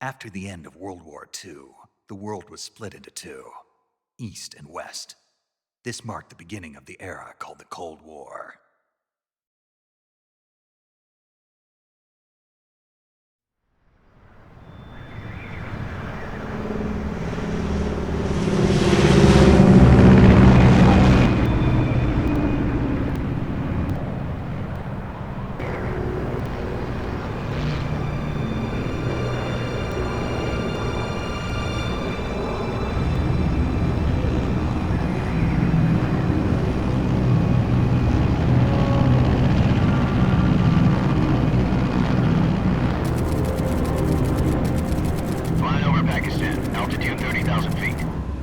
After the end of World War II, the world was split into two, East and West. This marked the beginning of the era called the Cold War.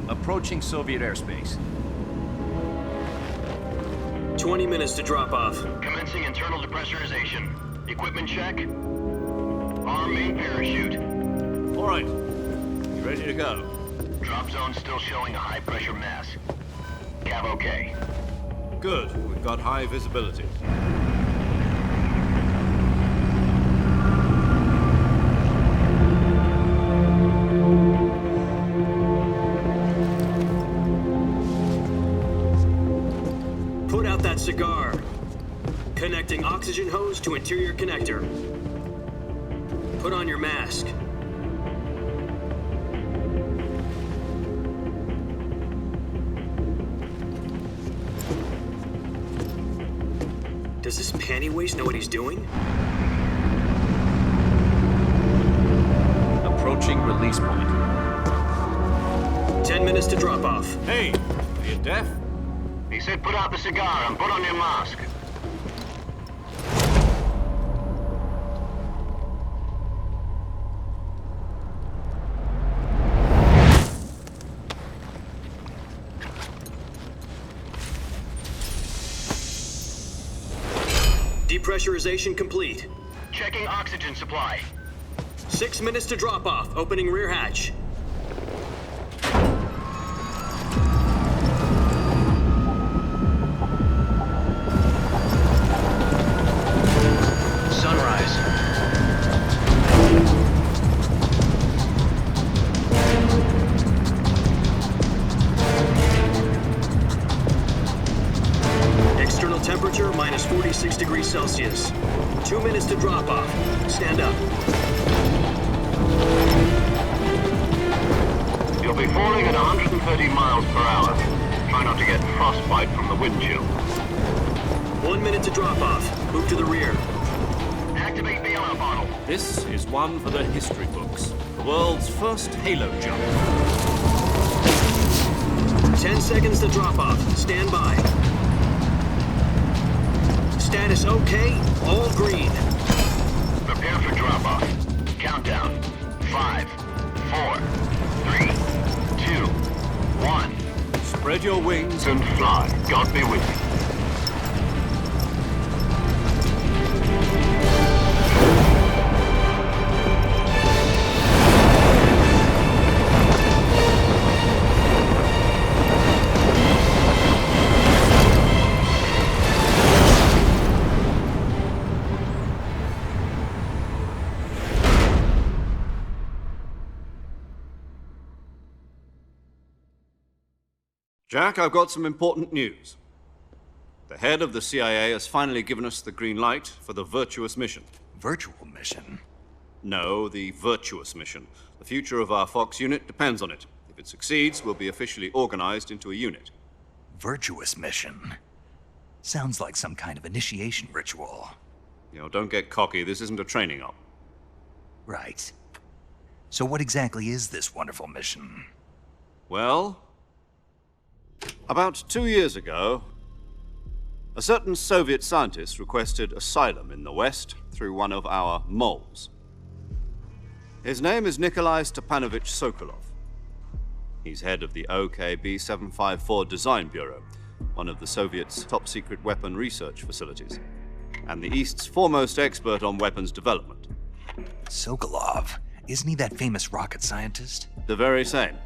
Approaching Soviet airspace. 20 minutes to drop off. Commencing internal depressurization. Equipment check. Arm main parachute. All right. You ready to go? Drop zone still showing a high pressure mass. Cav okay. Good. We've got high visibility. Put out that cigar. Connecting oxygen hose to interior connector. Put on your mask. Does this panty waste know what he's doing? Approaching release point. 10 minutes to drop off. Hey, are you deaf? He said put out the cigar and put on your mask. Depressurization complete. Checking oxygen supply. 6 minutes to drop off. Opening rear hatch. Sunrise. External temperature minus 46 degrees Celsius. 2 minutes to drop off. Stand up. You'll be falling at 130 miles per hour. Try not to get frostbite from the wind chill. 1 minute to drop off. Move to the rear. Activate bailout bottle. This is one for the history books. The world's first halo jump. 10 seconds to drop off. Stand by. Status okay. All green. Prepare for drop off. Countdown. 5, 4, 3, 2, 1. Spread your wings And fly. God be with you. Jack, I've got some important news. The head of the CIA has finally given us the green light for the Virtuous mission. Virtual mission? No, the Virtuous mission. The future of our Fox unit depends on it. If it succeeds, we'll be officially organized into a unit. Virtuous mission? Sounds like some kind of initiation ritual. You know, don't get cocky. This isn't a training op. Right. So what exactly is this wonderful mission? Well, about 2 years ago, a certain Soviet scientist requested asylum in the West through one of our moles. His name is Nikolai Stepanovich Sokolov. He's head of the OKB 754 Design Bureau, one of the Soviets' top-secret weapon research facilities, and the East's foremost expert on weapons development. Sokolov? Isn't he that famous rocket scientist? The very same.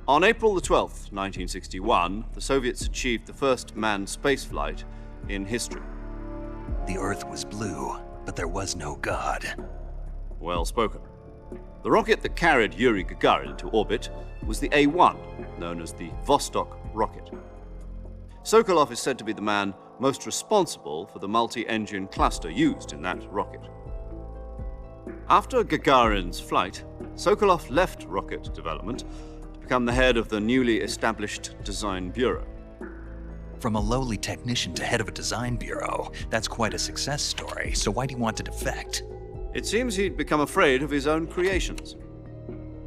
On April the 12th, 1961, the Soviets achieved the first manned spaceflight in history. The Earth was blue, but there was no God. Well spoken. The rocket that carried Yuri Gagarin to orbit was the A-1, known as the Vostok rocket. Sokolov is said to be the man most responsible for the multi-engine cluster used in that rocket. After Gagarin's flight, Sokolov left rocket development to become the head of the newly established design bureau. From a lowly technician to head of a design bureau, that's quite a success story, so why do you want to defect? It seems he'd become afraid of his own creations.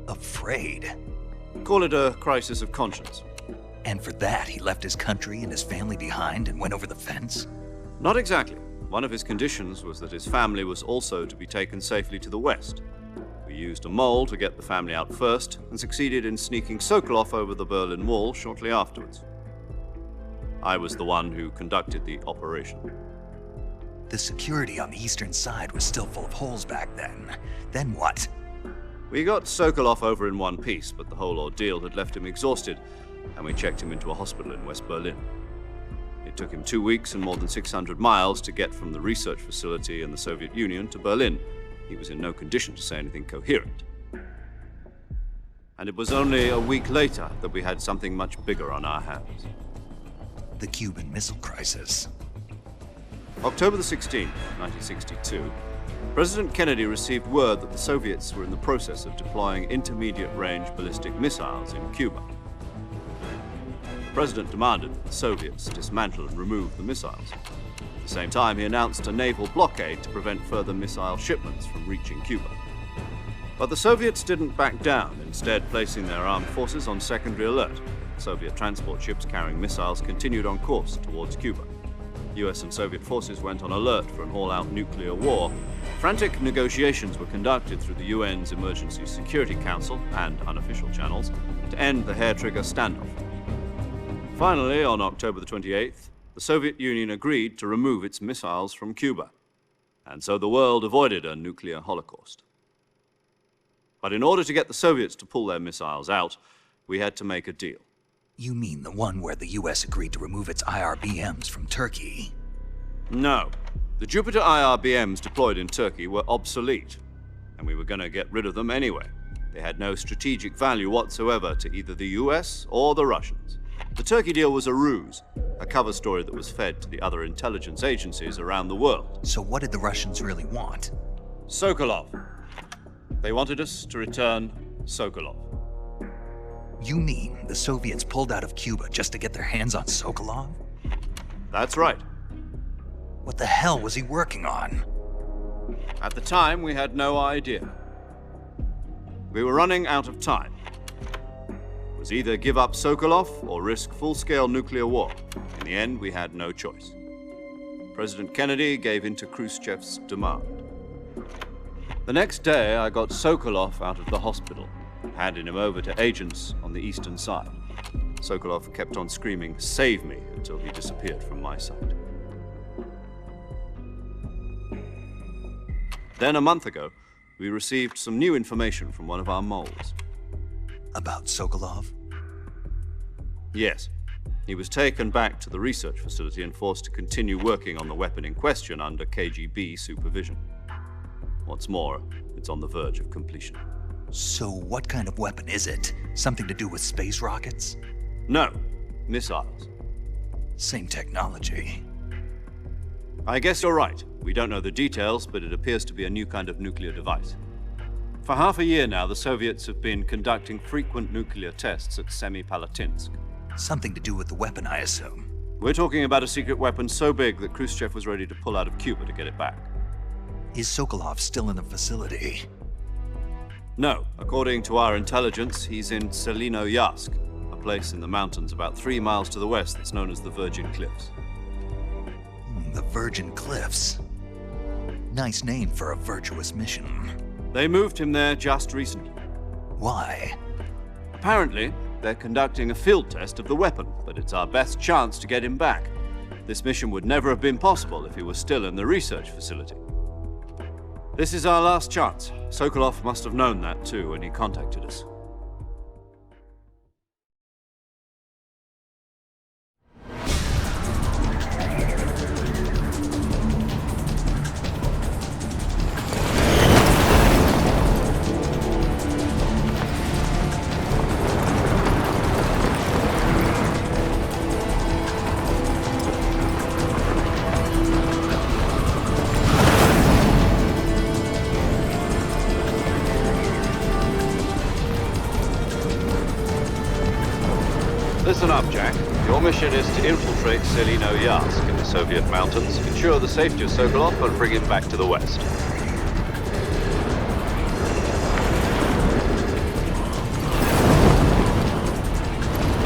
Afraid? Call it a crisis of conscience. And for that, he left his country and his family behind and went over the fence? Not exactly. One of his conditions was that his family was also to be taken safely to the west. We used a mole to get the family out first and succeeded in sneaking Sokolov over the Berlin Wall shortly afterwards. I was the one who conducted the operation. The security on the eastern side was still full of holes back then. Then what? We got Sokolov over in one piece, but the whole ordeal had left him exhausted, and we checked him into a hospital in West Berlin. It took him 2 weeks and more than 600 miles to get from the research facility in the Soviet Union to Berlin. He was in no condition to say anything coherent. And it was only a week later that we had something much bigger on our hands. The Cuban Missile Crisis. October the 16th, 1962, President Kennedy received word that the Soviets were in the process of deploying intermediate-range ballistic missiles in Cuba. The President demanded that the Soviets dismantle and remove the missiles. At the same time, he announced a naval blockade to prevent further missile shipments from reaching Cuba. But the Soviets didn't back down, instead placing their armed forces on secondary alert. Soviet transport ships carrying missiles continued on course towards Cuba. US and Soviet forces went on alert for an all-out nuclear war. Frantic negotiations were conducted through the UN's Emergency Security Council and unofficial channels to end the hair-trigger standoff. Finally, on October the 28th, the Soviet Union agreed to remove its missiles from Cuba, and so the world avoided a nuclear holocaust. But in order to get the Soviets to pull their missiles out, we had to make a deal. You mean the one where the US agreed to remove its IRBMs from Turkey? No. The Jupiter IRBMs deployed in Turkey were obsolete, and we were going to get rid of them anyway. They had no strategic value whatsoever to either the US or the Russians. The Turkey deal was a ruse, a cover story that was fed to the other intelligence agencies around the world. So what did the Russians really want? Sokolov. They wanted us to return Sokolov. You mean the Soviets pulled out of Cuba just to get their hands on Sokolov? That's right. What the hell was he working on? At the time, we had no idea. We were running out of time. It was either give up Sokolov or risk full-scale nuclear war. In the end, we had no choice. President Kennedy gave in to Khrushchev's demand. The next day, I got Sokolov out of the hospital, handing him over to agents on the eastern side. Sokolov kept on screaming, "Save me," until he disappeared from my sight. Then a month ago, we received some new information from one of our moles. About Sokolov? Yes. He was taken back to the research facility and forced to continue working on the weapon in question under KGB supervision. What's more, it's on the verge of completion. So what kind of weapon is it? Something to do with space rockets? No, missiles. Same technology. I guess you're right. We don't know the details, but it appears to be a new kind of nuclear device. For half a year now, the Soviets have been conducting frequent nuclear tests at Semipalatinsk. Something to do with the weapon, I assume. We're talking about a secret weapon so big that Khrushchev was ready to pull out of Cuba to get it back. Is Sokolov still in the facility? No. According to our intelligence, he's in Tselinoyarsk, a place in the mountains about 3 miles to the west that's known as the Virgin Cliffs. The Virgin Cliffs. Nice name for a virtuous mission. They moved him there just recently. Why? Apparently, they're conducting a field test of the weapon, but it's our best chance to get him back. This mission would never have been possible if he was still in the research facility. This is our last chance. Sokolov must have known that too when he contacted us. listen up, Jack. Your mission is to infiltrate Tselinoyarsk in the Soviet mountains, ensure the safety of Sokolov, and bring him back to the west.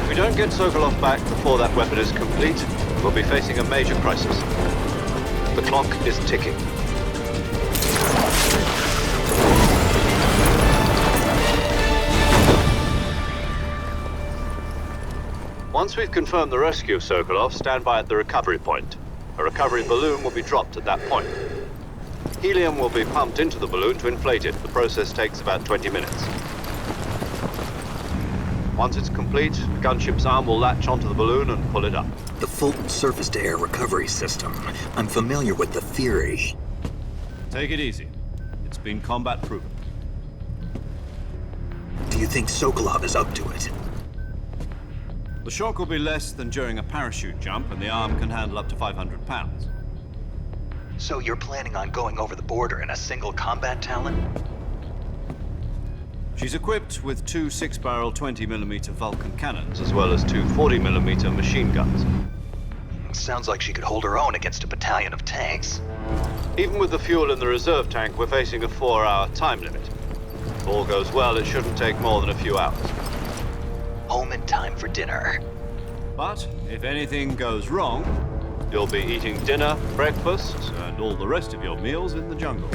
If we don't get Sokolov back before that weapon is complete, we'll be facing a major crisis. The clock is ticking. Once we've confirmed the rescue of Sokolov, stand by at the recovery point. A recovery balloon will be dropped at that point. Helium will be pumped into the balloon to inflate it. The process takes about 20 minutes. Once it's complete, the gunship's arm will latch onto the balloon and pull it up. The Fulton surface-to-air recovery system. I'm familiar with the theory. Take it easy. It's been combat proven. Do you think Sokolov is up to it? The shock will be less than during a parachute jump, and the arm can handle up to 500 pounds. So you're planning on going over the border in a single combat Talon? She's equipped with two 6-barrel 20mm Vulcan cannons, as well as two 40mm machine guns. Sounds like she could hold her own against a battalion of tanks. Even with the fuel in the reserve tank, we're facing a 4-hour time limit. If all goes well, it shouldn't take more than a few hours. Home in time for dinner. But if anything goes wrong, you'll be eating dinner, breakfast, and all the rest of your meals in the jungle.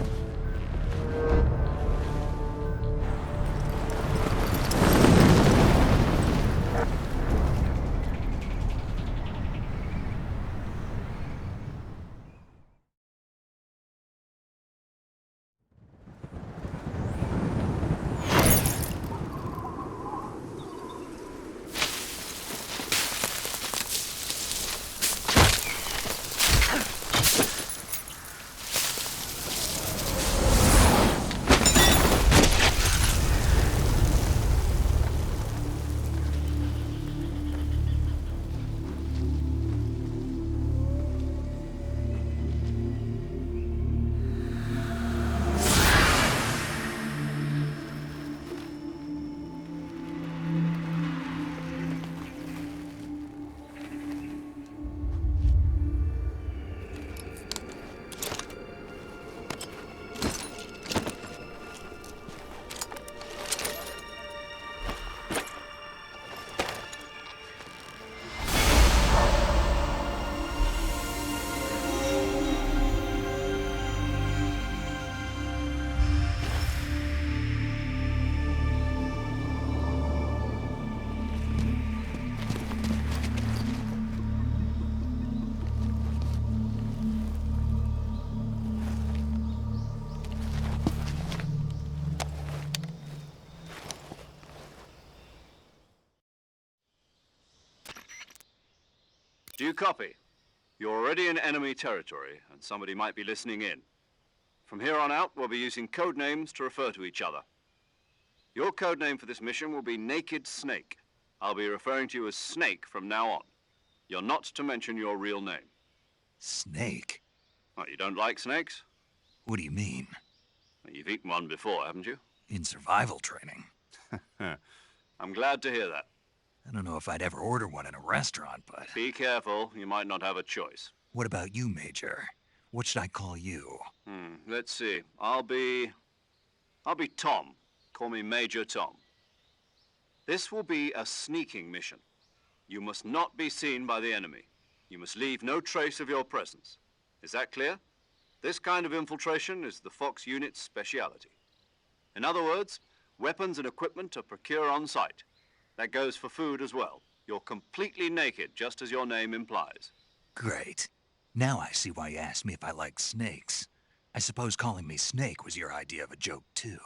Do you copy? You're already in enemy territory, and somebody might be listening in. From here on out, we'll be using code names to refer to each other. Your code name for this mission will be Naked Snake. I'll be referring to you as Snake from now on. You're not to mention your real name. Snake? What, you don't like snakes? What do you mean? Well, you've eaten one before, haven't you? In survival training. I'm glad to hear that. I don't know if I'd ever order one in a restaurant, but... Be careful, you might not have a choice. What about you, Major? What should I call you? Let's see. I'll be Tom. Call me Major Tom. This will be a sneaking mission. You must not be seen by the enemy. You must leave no trace of your presence. Is that clear? This kind of infiltration is the Fox unit's speciality. In other words, weapons and equipment are procured on site. That goes for food as well. You're completely naked, just as your name implies. Great. Now I see why you asked me if I like snakes. I suppose calling me Snake was your idea of a joke, too.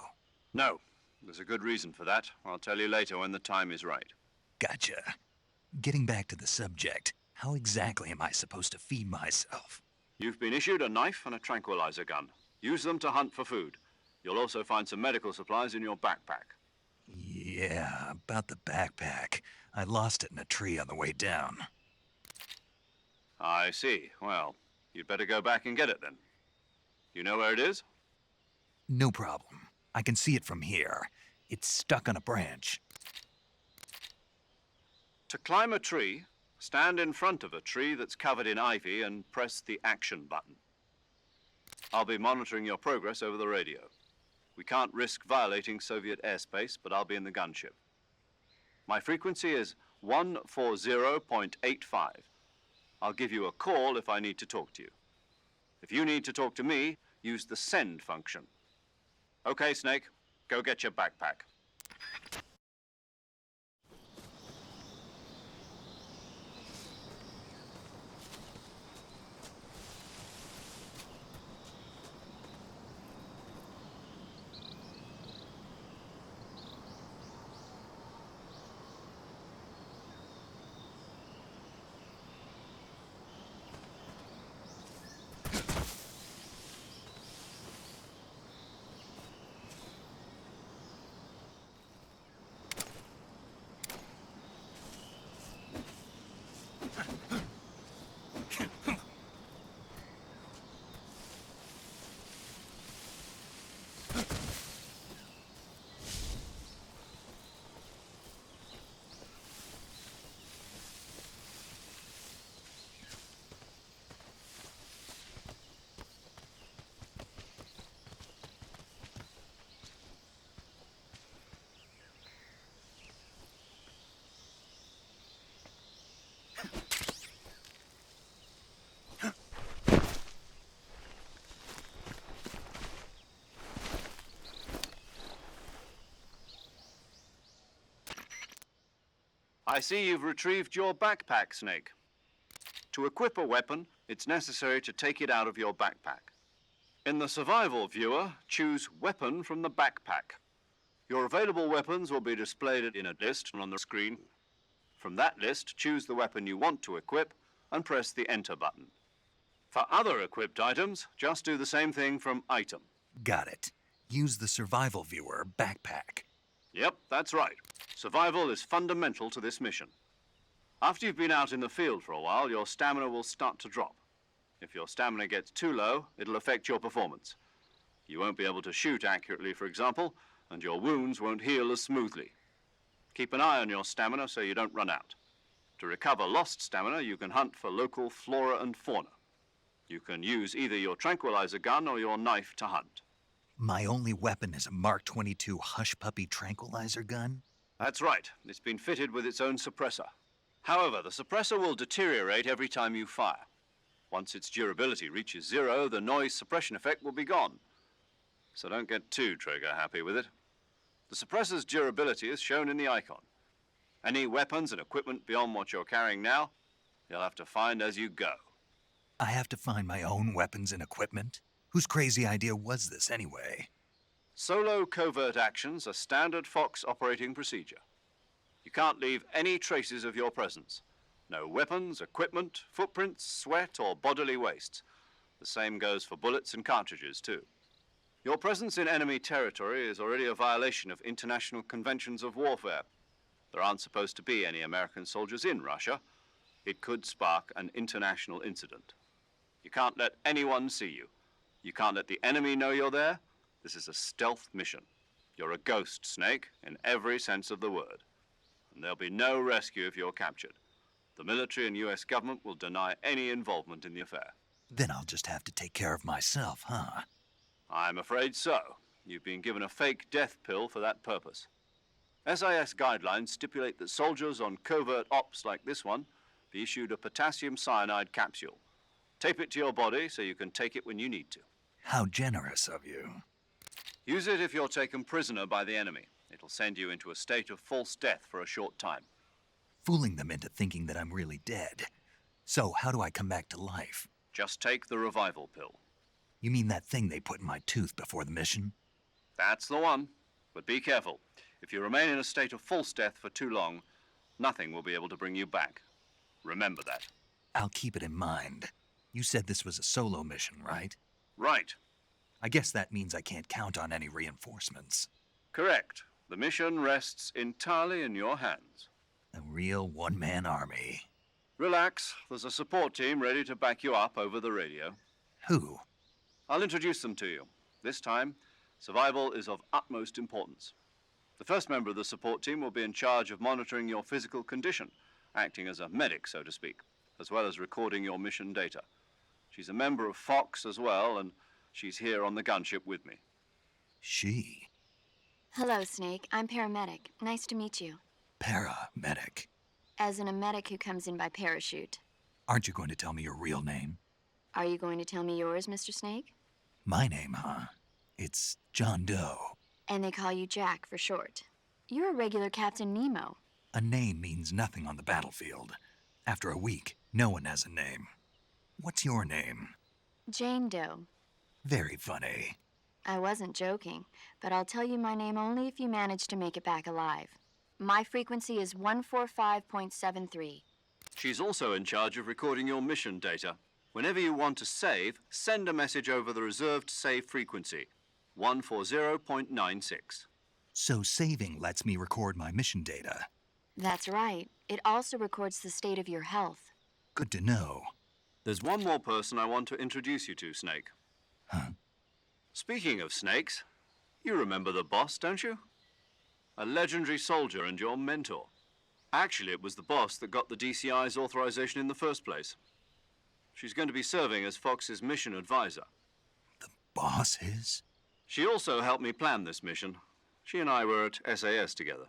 No. There's a good reason for that. I'll tell you later when the time is right. Gotcha. Getting back to the subject, how exactly am I supposed to feed myself? You've been issued a knife and a tranquilizer gun. Use them to hunt for food. You'll also find some medical supplies in your backpack. Yeah, about the backpack. I lost it in a tree on the way down. I see. Well, you'd better go back and get it then. You know where it is? No problem. I can see it from here. It's stuck on a branch. To climb a tree, stand in front of a tree that's covered in ivy and press the action button. I'll be monitoring your progress over the radio. We can't risk violating Soviet airspace, but I'll be in the gunship. My frequency is 140.85. I'll give you a call if I need to talk to you. If you need to talk to me, use the send function. Okay, Snake, go get your backpack. I see you've retrieved your backpack, Snake. To equip a weapon, it's necessary to take it out of your backpack. In the survival viewer, choose Weapon from the backpack. Your available weapons will be displayed in a list on the screen. From that list, choose the weapon you want to equip and press the Enter button. For other equipped items, just do the same thing from Item. Got it. Use the survival viewer backpack. Yep, that's right. Survival is fundamental to this mission. After you've been out in the field for a while, your stamina will start to drop. If your stamina gets too low, it'll affect your performance. You won't be able to shoot accurately, for example, and your wounds won't heal as smoothly. Keep an eye on your stamina so you don't run out. To recover lost stamina, you can hunt for local flora and fauna. You can use either your tranquilizer gun or your knife to hunt. My only weapon is a Mark 22 Hush Puppy tranquilizer gun? That's right. It's been fitted with its own suppressor. However, the suppressor will deteriorate every time you fire. Once its durability reaches 0, the noise suppression effect will be gone. So don't get too trigger happy with it. The suppressor's durability is shown in the icon. Any weapons and equipment beyond what you're carrying now, you'll have to find as you go. I have to find my own weapons and equipment? Whose crazy idea was this anyway? Solo covert actions are standard Fox operating procedure. You can't leave any traces of your presence. No weapons, equipment, footprints, sweat, or bodily wastes. The same goes for bullets and cartridges, too. Your presence in enemy territory is already a violation of international conventions of warfare. There aren't supposed to be any American soldiers in Russia. It could spark an international incident. You can't let anyone see you. You can't let the enemy know you're there. This is a stealth mission. You're a ghost, Snake, in every sense of the word. And there'll be no rescue if you're captured. The military and US government will deny any involvement in the affair. Then I'll just have to take care of myself, huh? I'm afraid so. You've been given a fake death pill for that purpose. SIS guidelines stipulate that soldiers on covert ops like this one be issued a potassium cyanide capsule. Tape it to your body so you can take it when you need to. How generous of you. Use it if you're taken prisoner by the enemy. It'll send you into a state of false death for a short time. Fooling them into thinking that I'm really dead. So how do I come back to life? Just take the revival pill. You mean that thing they put in my tooth before the mission? That's the one. But be careful. If you remain in a state of false death for too long, nothing will be able to bring you back. Remember that. I'll keep it in mind. You said this was a solo mission, right? Right. I guess that means I can't count on any reinforcements. Correct. The mission rests entirely in your hands. A real one-man army. Relax. There's a support team ready to back you up over the radio. Who? I'll introduce them to you. This time, survival is of utmost importance. The first member of the support team will be in charge of monitoring your physical condition acting as a medic, so to speak, as well as recording your mission data. She's a member of Fox as well, and she's here on the gunship with me. She? Hello, Snake. I'm paramedic. Nice to meet you. Paramedic. As in a medic who comes in by parachute. Aren't you going to tell me your real name? Are you going to tell me yours, Mr. Snake? My name, huh? It's John Doe. And they call you Jack for short. You're a regular Captain Nemo. A name means nothing on the battlefield. After a week, no one has a name. What's your name? Jane Doe. Very funny. I wasn't joking, but I'll tell you my name only if you manage to make it back alive. My frequency is 145.73. She's also in charge of recording your mission data. Whenever you want to save, send a message over the reserved save frequency, 140.96. So saving lets me record my mission data. That's right. It also records the state of your health. Good to know. There's one more person I want to introduce you to, Snake. Huh? Speaking of snakes, you remember the boss, don't you? A legendary soldier and your mentor. Actually, it was the boss that got the DCI's authorization in the first place. She's going to be serving as Fox's mission advisor. The boss is? She also helped me plan this mission. She and I were at SAS together.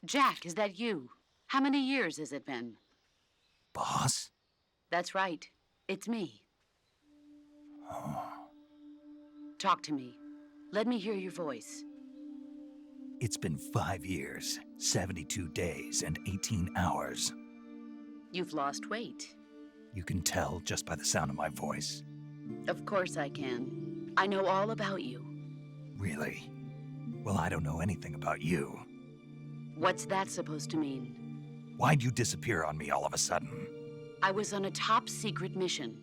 Jack, is that you? How many years has it been? Boss? That's right. It's me. Talk to me. Let me hear your voice. It's been 5 years, 72 days, and 18 hours. You've lost weight. You can tell just by the sound of my voice. Of course I can. I know all about you. Really? Well, I don't know anything about you. What's that supposed to mean? Why'd you disappear on me all of a sudden? I was on a top secret mission.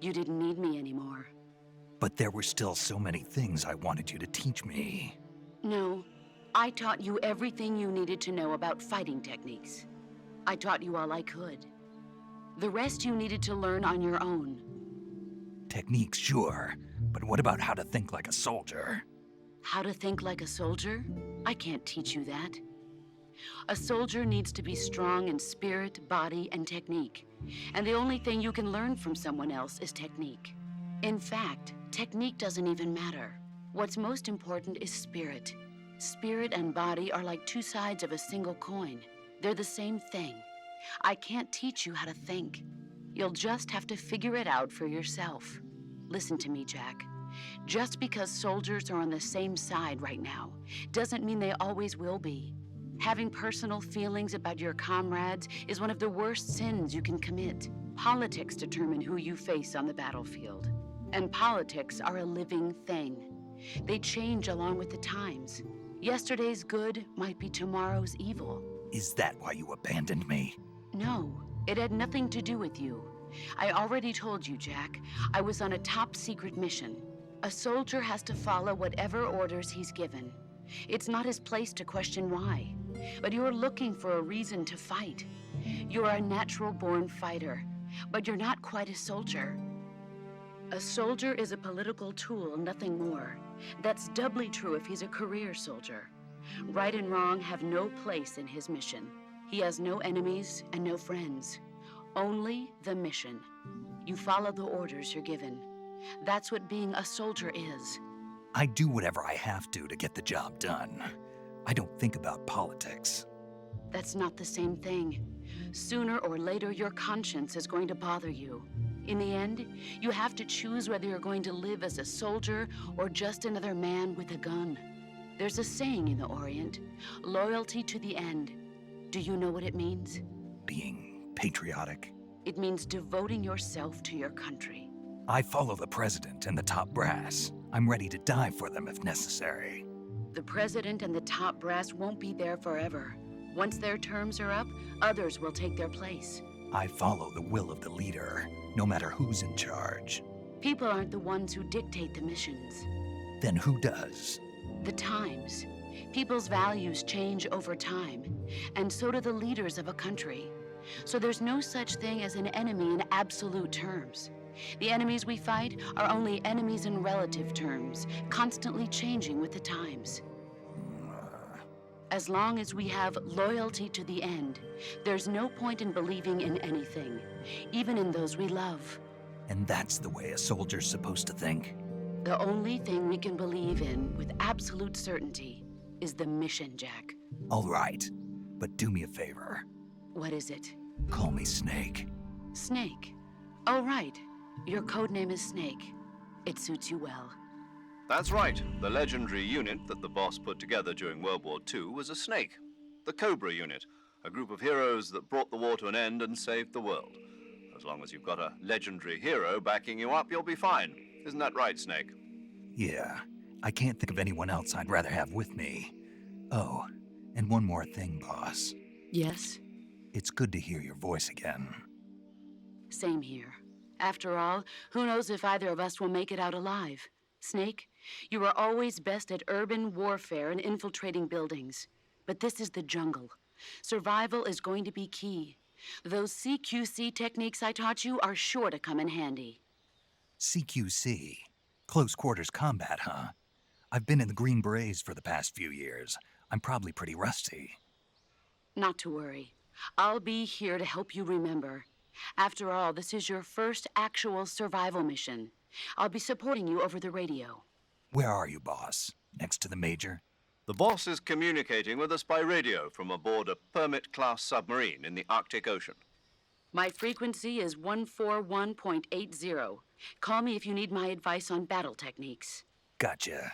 You didn't need me anymore. But there were still so many things I wanted you to teach me. No, I taught you everything you needed to know about fighting techniques. I taught you all I could. The rest you needed to learn on your own. Techniques, sure. But what about how to think like a soldier? How to think like a soldier? I can't teach you that. A soldier needs to be strong in spirit, body, and technique. And the only thing you can learn from someone else is technique. In fact, technique doesn't even matter. What's most important is spirit. Spirit and body are like two sides of a single coin. They're the same thing. I can't teach you how to think. You'll just have to figure it out for yourself. Listen to me, Jack. Just because soldiers are on the same side right now doesn't mean they always will be. Having personal feelings about your comrades is one of the worst sins you can commit. Politics determine who you face on the battlefield. And politics are a living thing. They change along with the times. Yesterday's good might be tomorrow's evil. Is that why you abandoned me? No, it had nothing to do with you. I already told you, Jack. I was on a top secret mission. A soldier has to follow whatever orders he's given. It's not his place to question why. But you're looking for a reason to fight. You're a natural-born fighter, but you're not quite a soldier. A soldier is a political tool, nothing more. That's doubly true if he's a career soldier. Right and wrong have no place in his mission. He has no enemies and no friends. Only the mission. You follow the orders you're given. That's what being a soldier is. I do whatever I have to get the job done. I don't think about politics. That's not the same thing. Sooner or later, your conscience is going to bother you. In the end, you have to choose whether you're going to live as a soldier or just another man with a gun. There's a saying in the Orient, loyalty to the end. Do you know what it means? Being patriotic. It means devoting yourself to your country. I follow the president and the top brass. I'm ready to die for them if necessary. The president and the top brass won't be there forever. Once their terms are up, others will take their place. I follow the will of the leader, no matter who's in charge. People aren't the ones who dictate the missions. Then who does? The times. People's values change over time, and so do the leaders of a country. So there's no such thing as an enemy in absolute terms. The enemies we fight are only enemies in relative terms, constantly changing with the times. As long as we have loyalty to the end, there's no point in believing in anything, even in those we love. And that's the way a soldier's supposed to think? The only thing we can believe in with absolute certainty is the mission, Jack. All right, but do me a favor. What is it? Call me Snake. Snake. Oh, right. Your codename is Snake. It suits you well. That's right. The legendary unit that the boss put together during World War II was a snake. The Cobra unit, a group of heroes that brought the war to an end and saved the world. As long as you've got a legendary hero backing you up, you'll be fine. Isn't that right, Snake? Yeah, I can't think of anyone else I'd rather have with me. Oh, and one more thing, boss. Yes? It's good to hear your voice again. Same here. After all, who knows if either of us will make it out alive? Snake, you are always best at urban warfare and infiltrating buildings. But this is the jungle. Survival is going to be key. Those CQC techniques I taught you are sure to come in handy. CQC? Close quarters combat, huh? I've been in the Green Berets for the past few years. I'm probably pretty rusty. Not to worry. I'll be here to help you remember. After all, this is your first actual survival mission. I'll be supporting you over the radio. Where are you, boss? Next to the Major? The boss is communicating with us by radio from aboard a Permit-class submarine in the Arctic Ocean. My frequency is 141.80. Call me if you need my advice on battle techniques. Gotcha.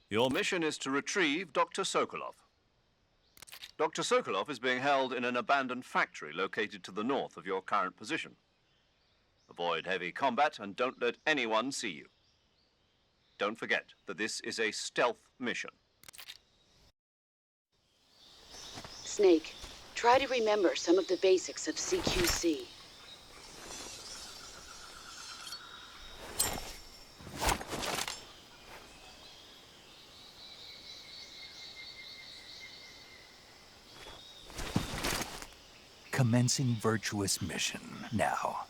Your mission is to retrieve Dr. Sokolov. Dr. Sokolov is being held in an abandoned factory located to the north of your current position. Avoid heavy combat and don't let anyone see you. Don't forget that this is a stealth mission. Snake, try to remember some of the basics of CQC. Commencing Virtuous mission now.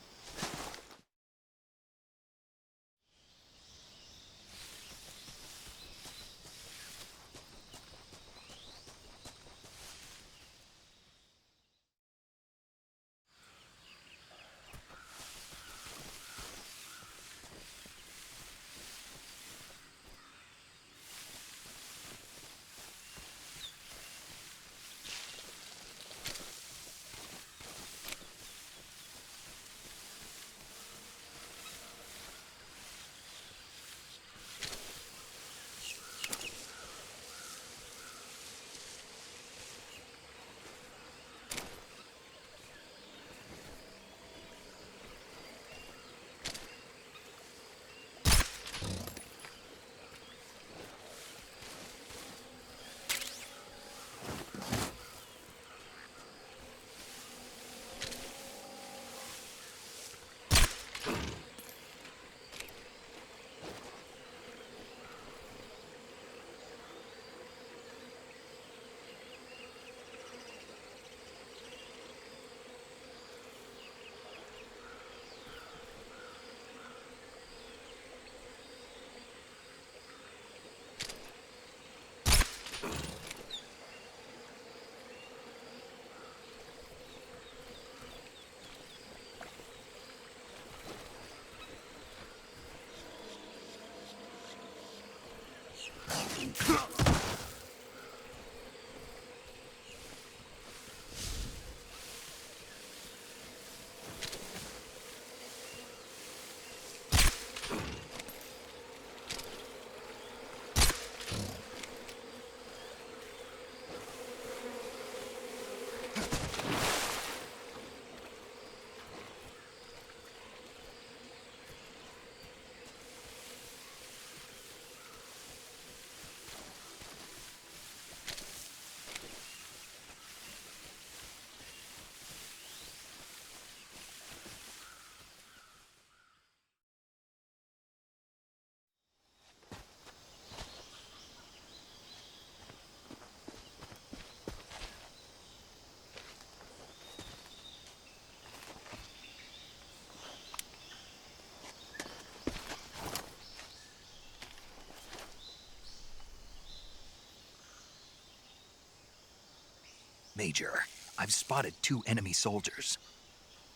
Major, I've spotted 2 enemy soldiers.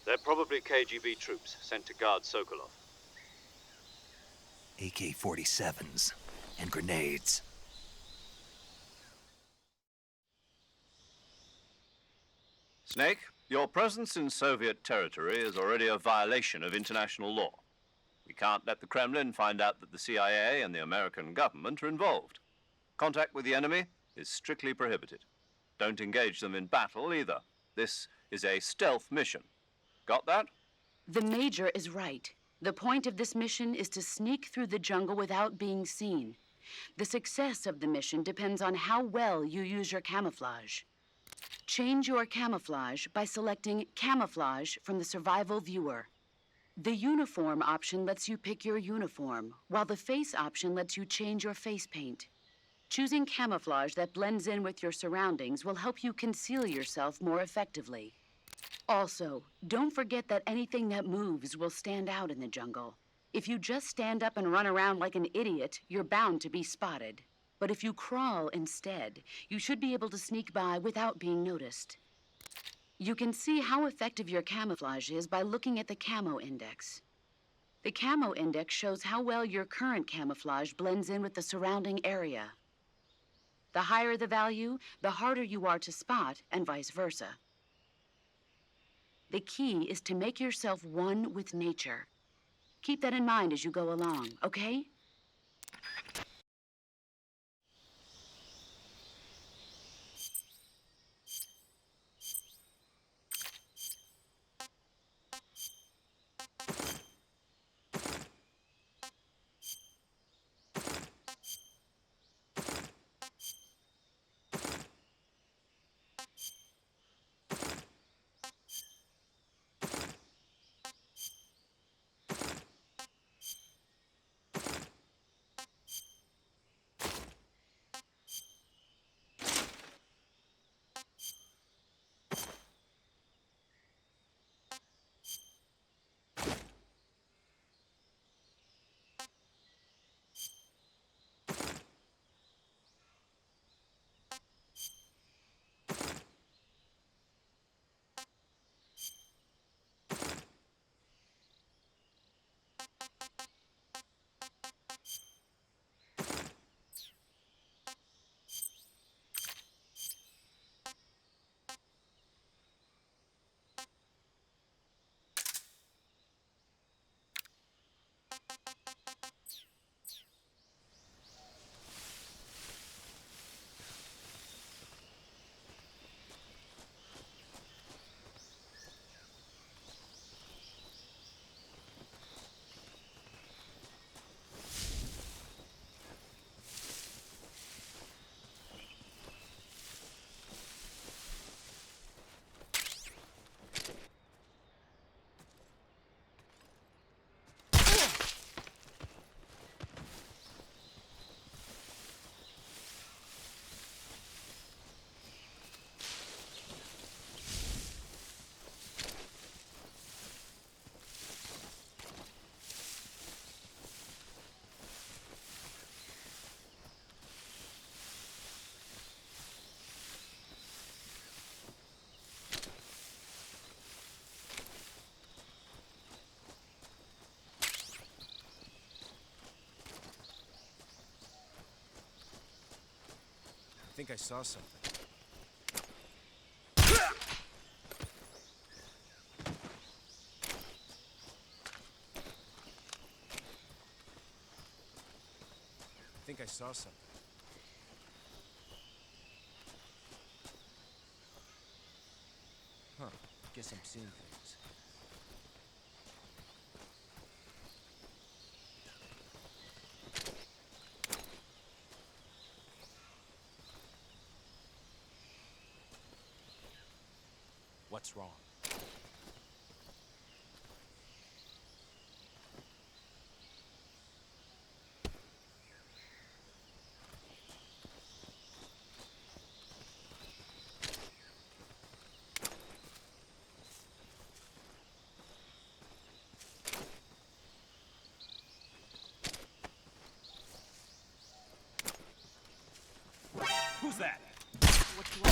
They're probably KGB troops sent to guard Sokolov. AK-47s and grenades. Snake, your presence in Soviet territory is already a violation of international law. We can't let the Kremlin find out that the CIA and the American government are involved. Contact with the enemy is strictly prohibited. Don't engage them in battle either. This is a stealth mission. Got that? The Major is right. The point of this mission is to sneak through the jungle without being seen. The success of the mission depends on how well you use your camouflage. Change your camouflage by selecting Camouflage from the Survival Viewer. The Uniform option lets you pick your uniform, while the Face option lets you change your face paint. Choosing camouflage that blends in with your surroundings will help you conceal yourself more effectively. Also, don't forget that anything that moves will stand out in the jungle. If you just stand up and run around like an idiot, you're bound to be spotted. But if you crawl instead, you should be able to sneak by without being noticed. You can see how effective your camouflage is by looking at the Camo Index. The Camo Index shows how well your current camouflage blends in with the surrounding area. The higher the value, the harder you are to spot, and vice versa. The key is to make yourself one with nature. Keep that in mind as you go along, okay? I think I saw something. I think I saw something. Huh. Guess I'm seeing things. What's wrong? Who's that? What's wrong?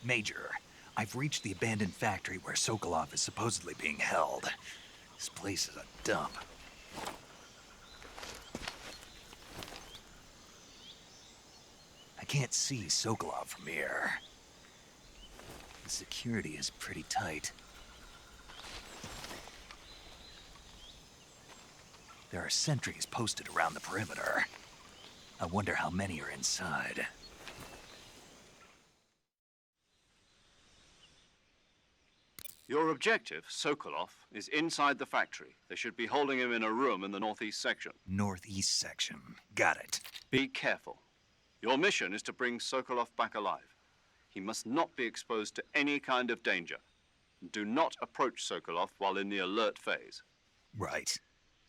Major, I've reached the abandoned factory where Sokolov is supposedly being held. This place is a dump. I can't see Sokolov from here. The security is pretty tight. There are sentries posted around the perimeter. I wonder how many are inside. Your objective, Sokolov, is inside the factory. They should be holding him in a room in the northeast section. Northeast section. Got it. Be careful. Your mission is to bring Sokolov back alive. He must not be exposed to any kind of danger. Do not approach Sokolov while in the alert phase. Right.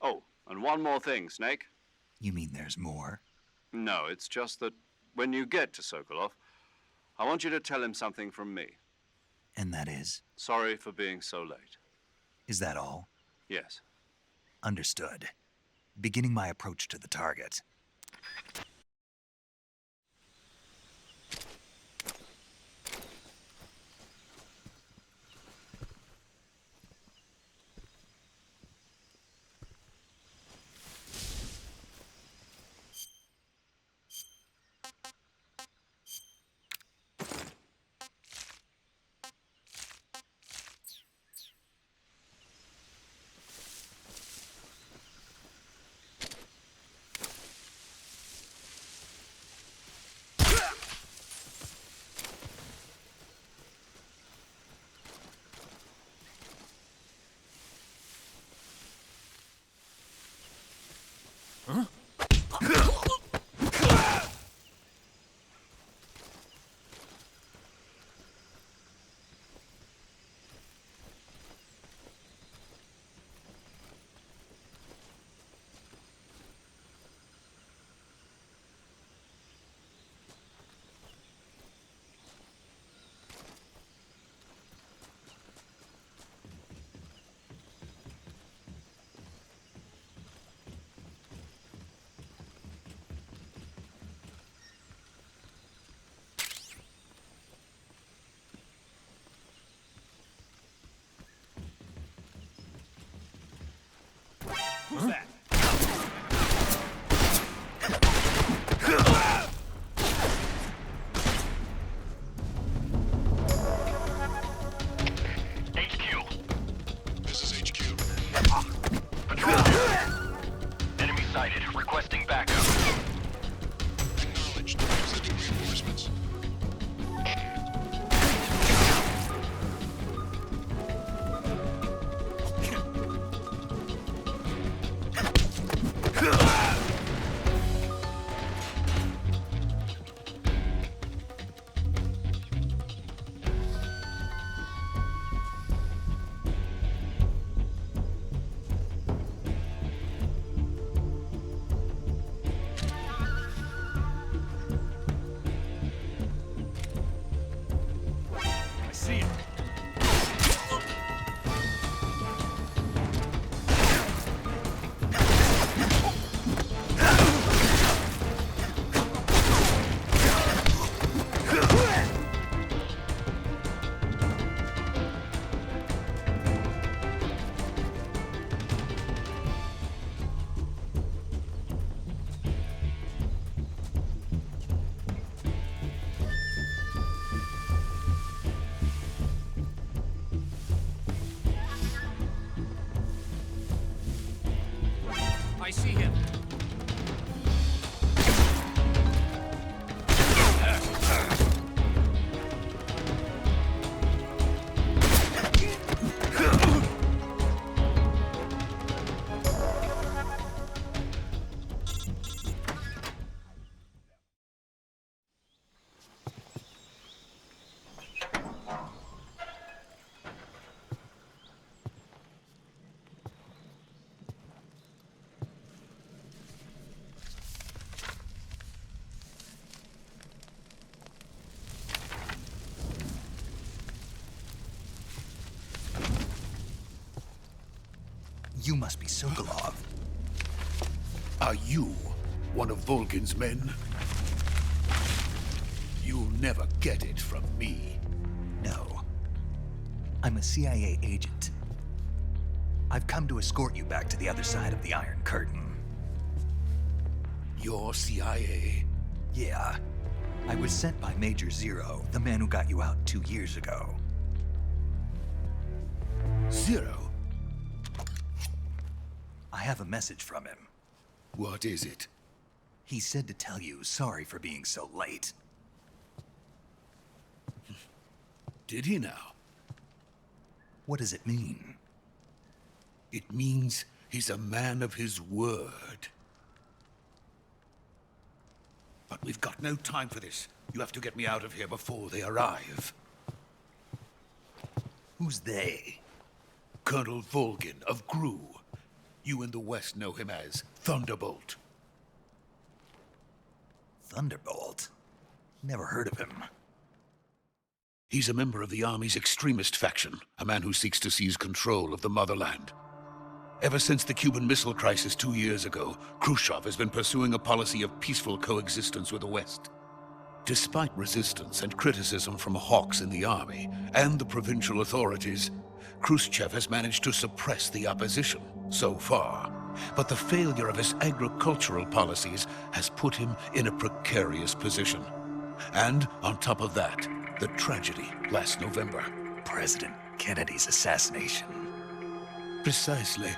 Oh, and one more thing, Snake. You mean there's more? No, it's just that when you get to Sokolov, I want you to tell him something from me. And that is? Sorry for being so late. Is that all? Yes. Understood. Beginning my approach to the target. You must be Sokolov. Are you one of Volgin's men? You'll never get it from me. No. I'm a CIA agent. I've come to escort you back to the other side of the Iron Curtain. You're CIA? Yeah. I was sent by Major Zero, the man who got you out 2 years ago. Zero? I have a message from him. What is it? He said to tell you sorry for being so late. Did he now? What does it mean? It means he's a man of his word. But we've got no time for this. You have to get me out of here before they arrive. Who's they? Colonel Volgin of GRU. You in the West know him as Thunderbolt. Thunderbolt? Never heard of him. He's a member of the Army's extremist faction, a man who seeks to seize control of the motherland. Ever since the Cuban Missile Crisis 2 years ago, Khrushchev has been pursuing a policy of peaceful coexistence with the West. Despite resistance and criticism from hawks in the army and the provincial authorities, Khrushchev has managed to suppress the opposition so far. But the failure of his agricultural policies has put him in a precarious position. And on top of that, the tragedy last November. President Kennedy's assassination. Precisely.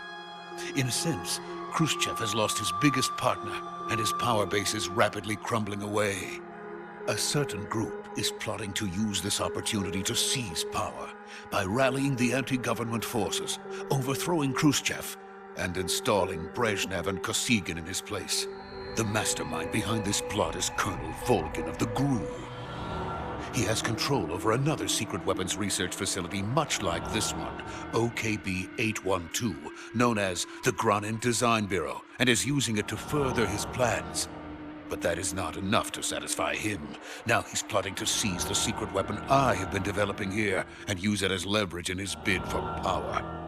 In a sense, Khrushchev has lost his biggest partner, and his power base is rapidly crumbling away. A certain group is plotting to use this opportunity to seize power by rallying the anti-government forces, overthrowing Khrushchev, and installing Brezhnev and Kosygin in his place. The mastermind behind this plot is Colonel Volgin of the GRU. He has control over another secret weapons research facility much like this one, OKB-812, known as the Granin Design Bureau, and is using it to further his plans. But that is not enough to satisfy him. Now he's plotting to seize the secret weapon I have been developing here and use it as leverage in his bid for power.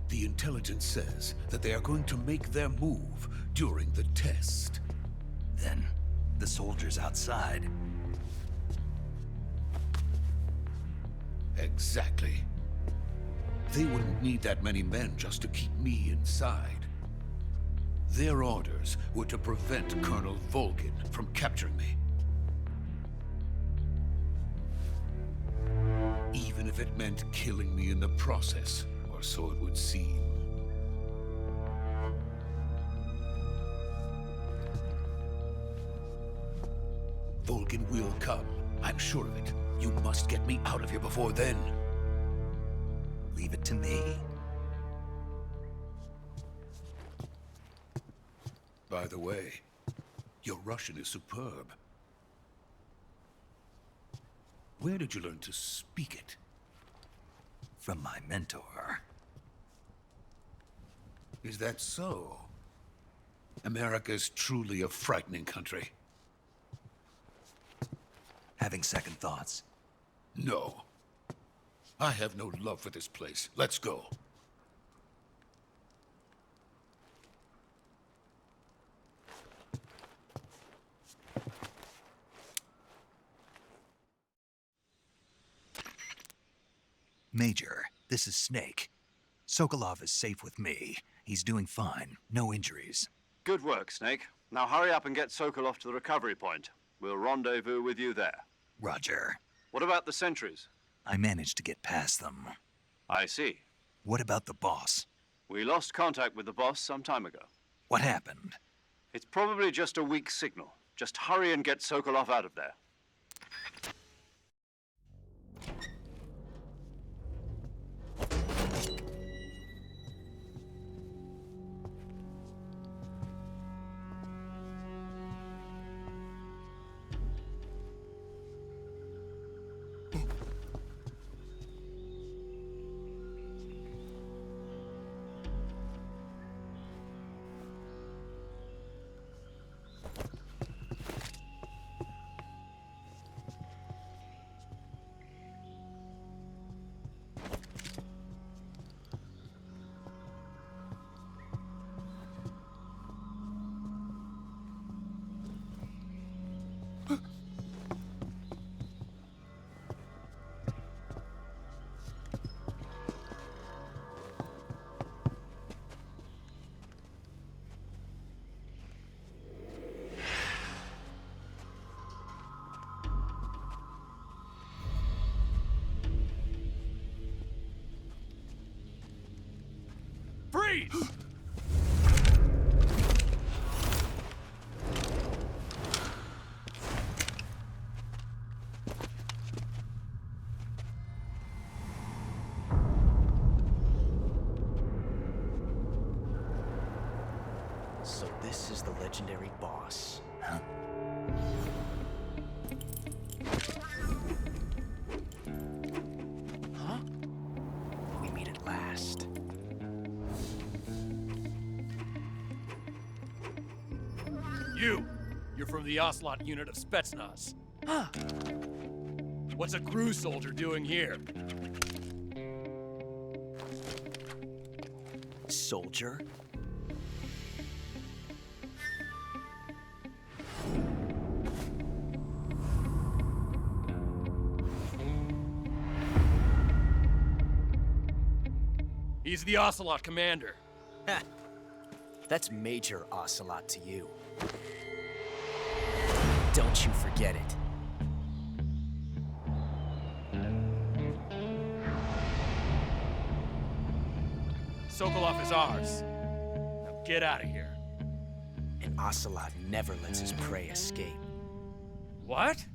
The intelligence says that they are going to make their move during the test. Then, the soldiers outside. Exactly. They wouldn't need that many men just to keep me inside. Their orders were to prevent Colonel Volgin from capturing me. Even if it meant killing me in the process. Or so it would seem. Volgin will come. I'm sure of it. You must get me out of here before then. Leave it to me. By the way, your Russian is superb. Where did you learn to speak it? From my mentor. Is that so? America's truly a frightening country. Having second thoughts. No. I have no love for this place. Let's go. Major, this is Snake. Sokolov is safe with me. He's doing fine. No injuries. Good work, Snake. Now hurry up and get Sokolov to the recovery point. We'll rendezvous with you there. Roger. What about the sentries? I managed to get past them. I see. What about the boss? We lost contact with the boss some time ago. What happened? It's probably just a weak signal. Just hurry and get Sokolov out of there. Freeze! So this is the legendary boss. Huh? Huh? We meet at last. You're from the Ocelot unit of Spetsnaz. Huh. What's a crew soldier doing here? Soldier? He's the Ocelot commander. Ha! That's Major Ocelot to you. Don't you forget it. Sokolov is ours. Now get out of here. And Ocelot never lets his prey escape. What?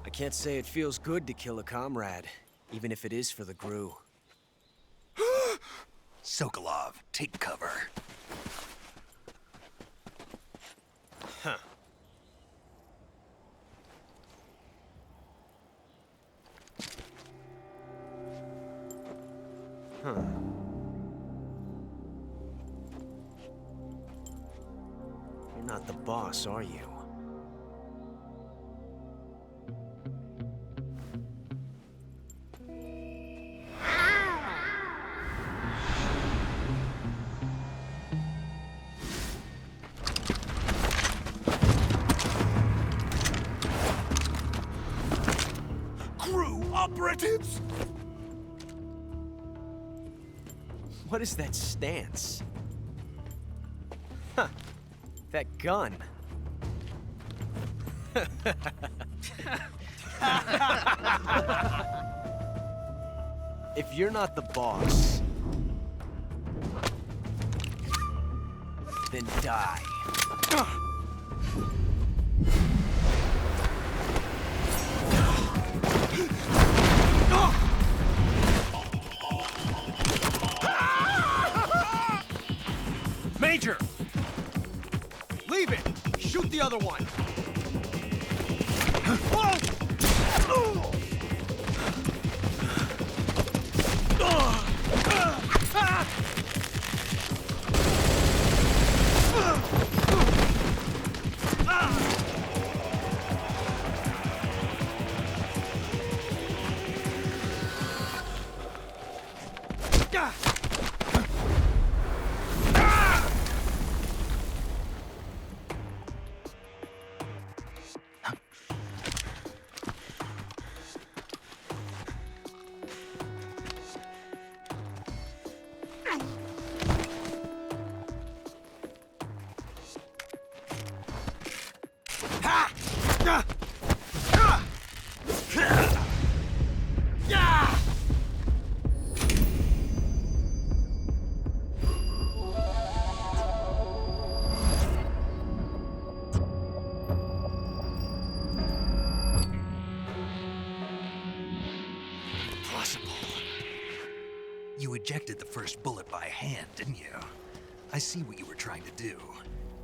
I can't say it feels good to kill a comrade, even if it is for the GRU. Sokolov, take cover. Huh. Huh. You're not the boss, are you? Operatives! What is that stance? Huh. That gun. If you're not the boss, then die. Major! Leave it! Shoot the other one! ejected the first bullet by hand, didn't you? I see what you were trying to do.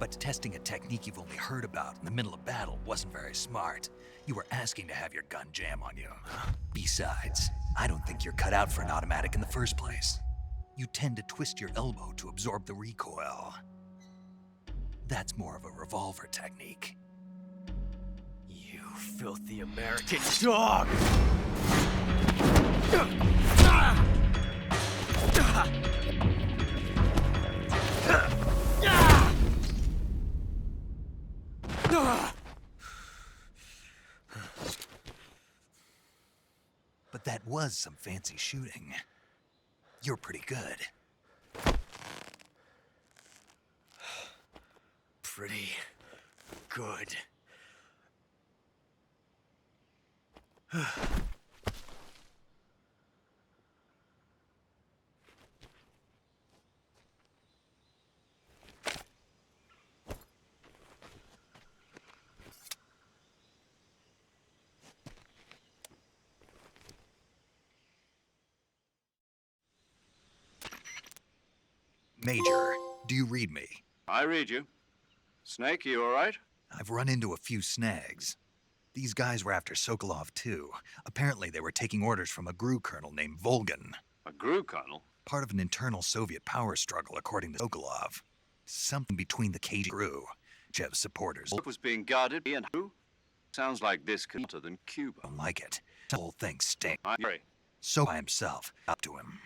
But testing a technique you've only heard about in the middle of battle wasn't very smart. You were asking to have your gun jam on you. Besides, I don't think you're cut out for an automatic in the first place. You tend to twist your elbow to absorb the recoil. That's more of a revolver technique. You filthy American dog! But that was some fancy shooting. You're pretty good. Pretty good. Major, do you read me? I read you. Snake, you all right? I've run into a few snags. These guys were after Sokolov too. Apparently they were taking orders from a GRU colonel named Volgan. A GRU colonel? Part of an internal Soviet power struggle, according to Sokolov. Something between the KGB GRU, Jev's supporters. It was being guarded and who? Sounds like this could be better than Cuba. Don't like it. The whole thing stinks. I agree. So by himself, up to him.